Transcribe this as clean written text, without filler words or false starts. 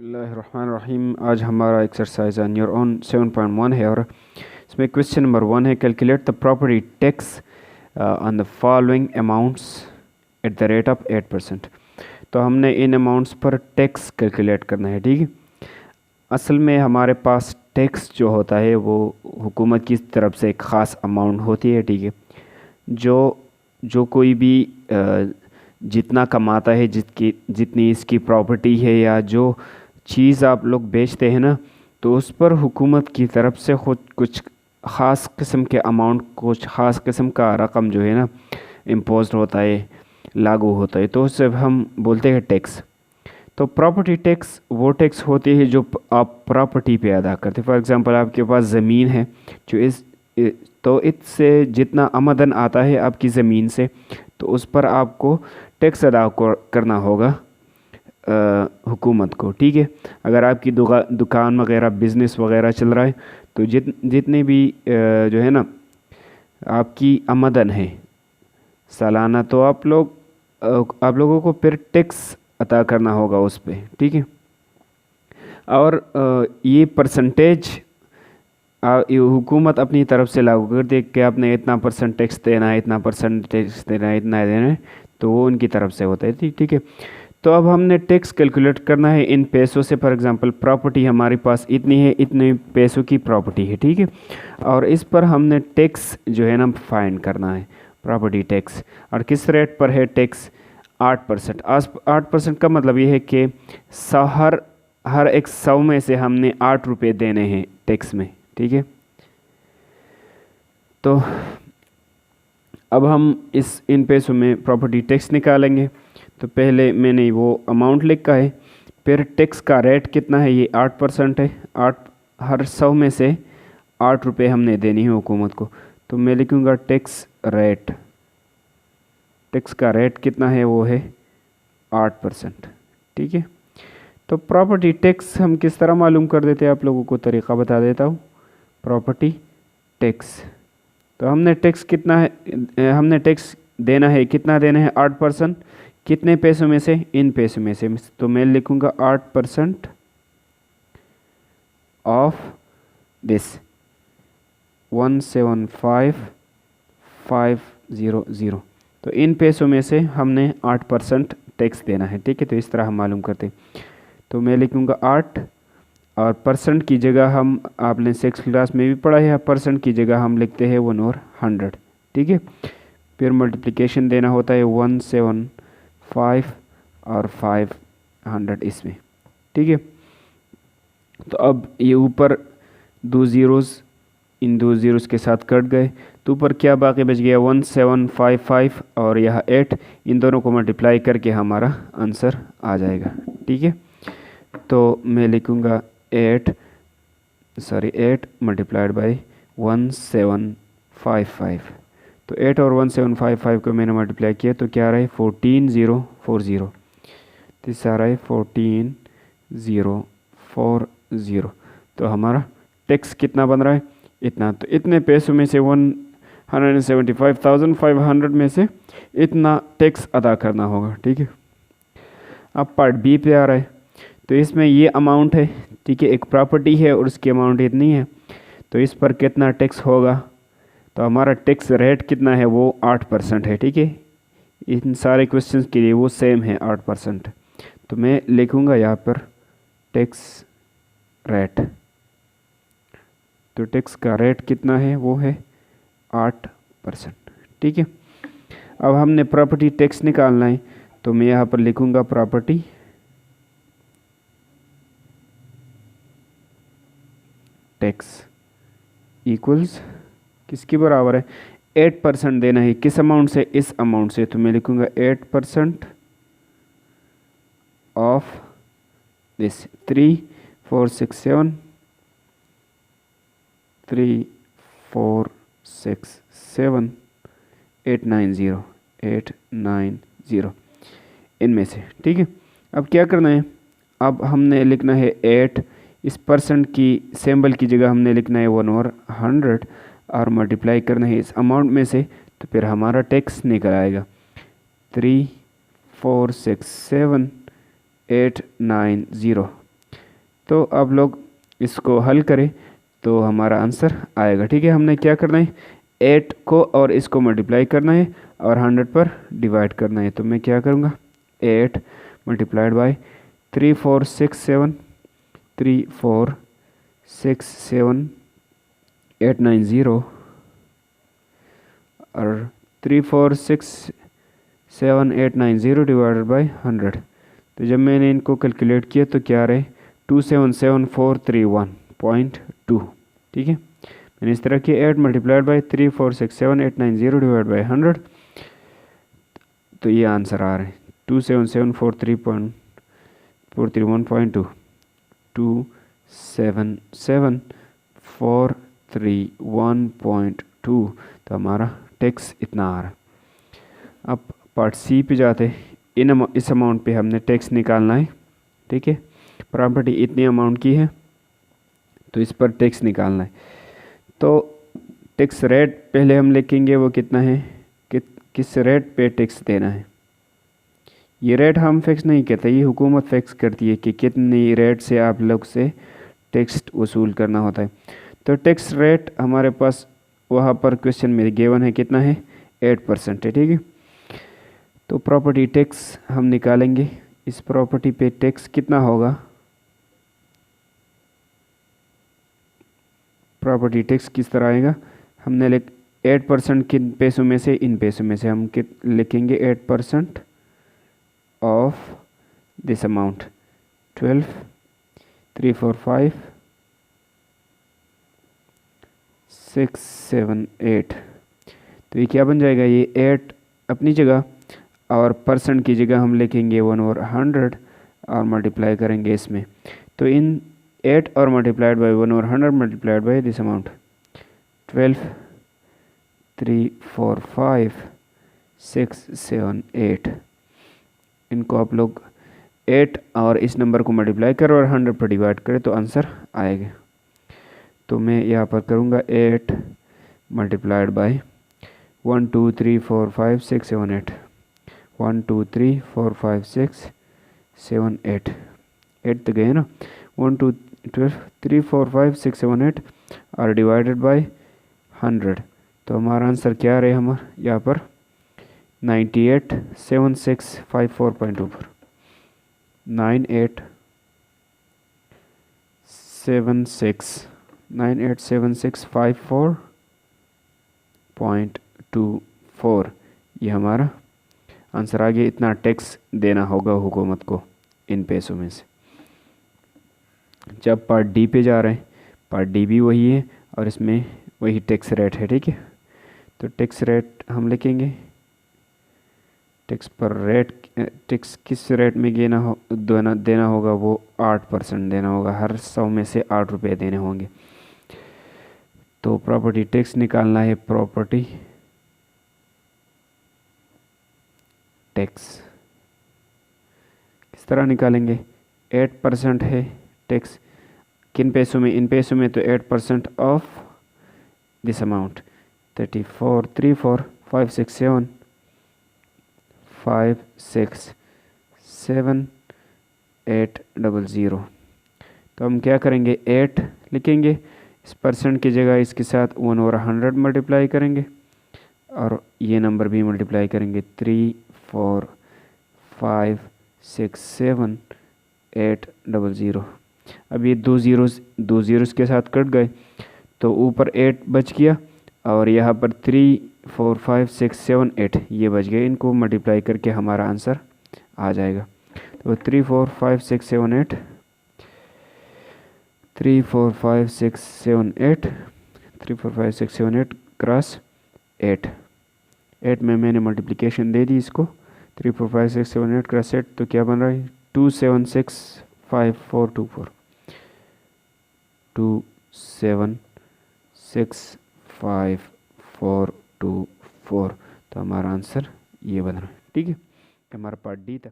बिस्मिल्लाहिर्रहमानिर्रहीम। आज हमारा एक्सरसाइज ऑन योर ओन 7.1 है और इसमें क्वेश्चन नंबर 1 है, calculate the property tax on the following amounts at the rate of 8%। तो हमने इन अमाउंट्स पर टैक्स कैलकुलेट करना है। ठीक है, असल में हमारे पास टैक्स जो होता है वो हुकूमत की तरफ से एक ख़ास अमाउंट होती है। ठीक है, जो कोई भी जितना कमाता है, जितनी इसकी प्रॉपर्टी है या जो चीज़ आप लोग बेचते हैं ना, तो उस पर हुकूमत की तरफ से खुद कुछ ख़ास किस्म के अमाउंट, कुछ ख़ास किस्म का रकम जो है ना इम्पोज होता है, लागू होता है, तो उसे हम बोलते हैं टैक्स। तो प्रॉपर्टी टैक्स वो टैक्स होती है जो आप प्रॉपर्टी पे अदा करते हैं। फॉर एग्ज़ाम्पल, आपके पास ज़मीन है, जो तो इससे जितना आमदन आता है आपकी ज़मीन से, तो उस पर आपको टैक्स अदा करना होगा हुकूमत को। ठीक है, अगर आपकी दुकान वगैरह, बिज़नेस वगैरह चल रहा है, तो जितने भी जो है ना आपकी आमदन है सालाना, तो आप लोगों को फिर टैक्स अदा करना होगा उस पर। ठीक है, और ये परसेंटेज हुकूमत अपनी तरफ से लागू कर दे कि आपने इतना परसेंट टैक्स देना है, इतना परसेंट टैक्स देना है, इतना देना है, तो वो उनकी तरफ से होता है। ठीक है, तो अब हमने टैक्स कैलकुलेट करना है इन पैसों से। फॉर एग्जांपल, प्रॉपर्टी हमारे पास इतनी है, इतने पैसों की प्रॉपर्टी है। ठीक है, और इस पर हमने टैक्स जो है ना फाइंड करना है, प्रॉपर्टी टैक्स। और किस रेट पर है टैक्स? 8%। 8% का मतलब ये है कि हर एक 100 में से हमने 8 रुपये देने हैं टैक्स में। ठीक है, तो अब हम इन पैसों में प्रॉपर्टी टैक्स निकालेंगे। तो पहले मैंने वो अमाउंट लिखा है, फिर टैक्स का रेट कितना है, ये 8% है। हर 100 में से 8 रुपये हमने देनी है हुकूमत को। तो मैं लिखूँगा टैक्स रेट। टैक्स का रेट कितना है, वो है 8%। ठीक है, तो प्रॉपर्टी टैक्स हम किस तरह मालूम कर देते हैं, आप लोगों को तरीक़ा बता देता हूँ। प्रॉपर्टी टैक्स, तो हमने टैक्स कितना है, हमने टैक्स देना है, कितना देना है, 8%। कितने पैसों में से? इन पैसों में से। तो मैं लिखूँगा 8% ऑफ दिस 175,500। तो इन पैसों में से हमने 8% टैक्स देना है। ठीक है, तो इस तरह हम मालूम करते हैं। तो मैं लिखूँगा 8, और परसेंट की जगह हम, आपने 6th क्लास में भी पढ़ा है, परसेंट की जगह हम लिखते हैं 1 और 100। ठीक है, फिर मल्टीप्लिकेशन देना होता है 175 और 500 इसमें। ठीक है, तो अब ये ऊपर 2 ज़ीरोज़ इन 2 ज़ीरोज़ के साथ कट गए, तो ऊपर क्या बाकी बच गया, 1755 और यह 8, इन दोनों को मल्टीप्लाई करके हमारा आंसर आ जाएगा। ठीक है, तो मैं लिखूँगा 8 मल्टीप्लाइड बाई 1755। तो 8 और 1755 को मैंने मल्टीप्लाई किया, तो क्या आ रहा है, 14040। तो इस आ रहा है 14040। तो हमारा टैक्स कितना बन रहा है, इतना। तो इतने पैसों में से 175,500 में से इतना टैक्स अदा करना होगा। ठीक है, अब पार्ट बी पे आ रहा है। तो इसमें ये अमाउंट है, ठीक है, एक प्रॉपर्टी है और उसकी अमाउंट इतनी है, तो इस पर कितना टैक्स होगा। तो हमारा टैक्स रेट कितना है, वो 8% है। ठीक है, इन सारे क्वेश्चंस के लिए वो सेम है, 8%। तो मैं लिखूँगा यहाँ पर टैक्स रेट। तो टैक्स का रेट कितना है, वो है 8%। ठीक है, अब हमने प्रॉपर्टी टैक्स निकालना है, तो मैं यहाँ पर लिखूँगा प्रॉपर्टी टैक्स इक्वल्स किसके बराबर है, 8% देना है। किस अमाउंट से? इस अमाउंट से। तो मैं लिखूँगा 8% ऑफ दिस 3467 890 इनमें से। ठीक है, अब क्या करना है, अब हमने लिखना है 8, इस परसेंट की सिंबल की जगह हमने लिखना है 1 और 100, और मल्टीप्लाई करना है इस अमाउंट में से, तो फिर हमारा टैक्स निकल आएगा 3467,890। तो आप लोग इसको हल करें तो हमारा आंसर आएगा। ठीक है, हमने क्या करना है, 8 को और इसको मल्टीप्लाई करना है और 100 पर डिवाइड करना है। तो मैं क्या करूँगा, 8 मल्टीप्लाइड बाई 3467890 और 3467890 डिवाइडेड बाई 100। तो जब मैंने इनको कैलकुलेट किया तो क्या रहे, 277431.2। ठीक है, मैंने इस तरह किया, 8 मल्टीप्लाइड बाई 3467890 डिवाइड बाई 100, तो ये आंसर आ रहा है 277431.2, 277431.2। तो हमारा टैक्स इतना आ रहा है। अब पार्ट सी पे जाते हैं। इस अमाउंट पे हमने टैक्स निकालना है। ठीक है, प्रॉपर्टी इतनी अमाउंट की है तो इस पर टैक्स निकालना है। तो टैक्स रेट पहले हम लिखेंगे, वो कितना है, किस रेट पे टैक्स देना है। ये रेट हम फिक्स नहीं करते, ये हुकूमत फिक्स करती है कि कितनी रेट से आप लोग से टैक्स वसूल करना होता है। तो टैक्स रेट हमारे पास वहाँ पर क्वेश्चन में गिवन है, कितना है, 8% है। ठीक है, तो प्रॉपर्टी टैक्स हम निकालेंगे। इस प्रॉपर्टी पे टैक्स कितना होगा, प्रॉपर्टी टैक्स किस तरह आएगा, हमने 8% किन पैसों में से, इन पैसों में से हम लिखेंगे 8% ऑफ दिस अमाउंट 12,345,678। तो ये क्या बन जाएगा, ये 8 अपनी जगह और परसेंट की जगह हम लिखेंगे 1/100 और मल्टीप्लाई करेंगे इसमें। तो इन 8 और multiplied by 1/100 multiplied by this amount 12,345,678। इनको आप लोग 8 और इस नंबर को मल्टीप्लाई करो और 100 पर डिवाइड करें तो आंसर आएगा। तो मैं यहाँ पर करूँगा 8 मल्टीप्लाइड बाई 1 2 3 4 5 6 7 8, 1 2 3 4 5 6 7 8, 8 तो गए ना, 1 2 12 3 4 5 6 7 8 और डिवाइडेड बाई 100। तो हमारा आंसर क्या रहे, हमारा यहाँ पर 987654.24, 987654.24 ये हमारा आंसर आ गया। इतना टैक्स देना होगा हुकूमत को इन पैसों में से। जब पार्ट डी पे जा रहे हैं, पार्ट डी भी वही है और इसमें वही टैक्स रेट है। ठीक है, तो टैक्स रेट हम लिखेंगे, टैक्स पर रेट, टैक्स किस रेट में देना होगा, वो 8% देना होगा। हर 100 में से 8 रुपये देने होंगे। तो प्रॉपर्टी टैक्स निकालना है, प्रॉपर्टी टैक्स किस तरह निकालेंगे, 8% है टैक्स, किन पैसों में, इन पैसों में, तो 8% ऑफ दिस अमाउंट 34,345,67800। तो हम क्या करेंगे, 8 लिखेंगे, इस परसेंट की जगह इसके साथ 1/100 मल्टीप्लाई करेंगे और ये नंबर भी मल्टीप्लाई करेंगे, 345,67800। अब ये दो ज़ीरोज़ के साथ कट गए तो ऊपर 8 बच गया और यहाँ पर 345,678 ये बच गए। इनको मल्टीप्लाई करके हमारा आंसर आ जाएगा। तो 345,678 क्रॉस 8 में मैंने मल्टीप्लिकेशन दे दी इसको, 345,678 क्रॉस 8 तो क्या बन रहा है, 2765424, 2765424। तो हमारा आंसर ये बन रहा है। ठीक है, हमारा पार्ट डी था।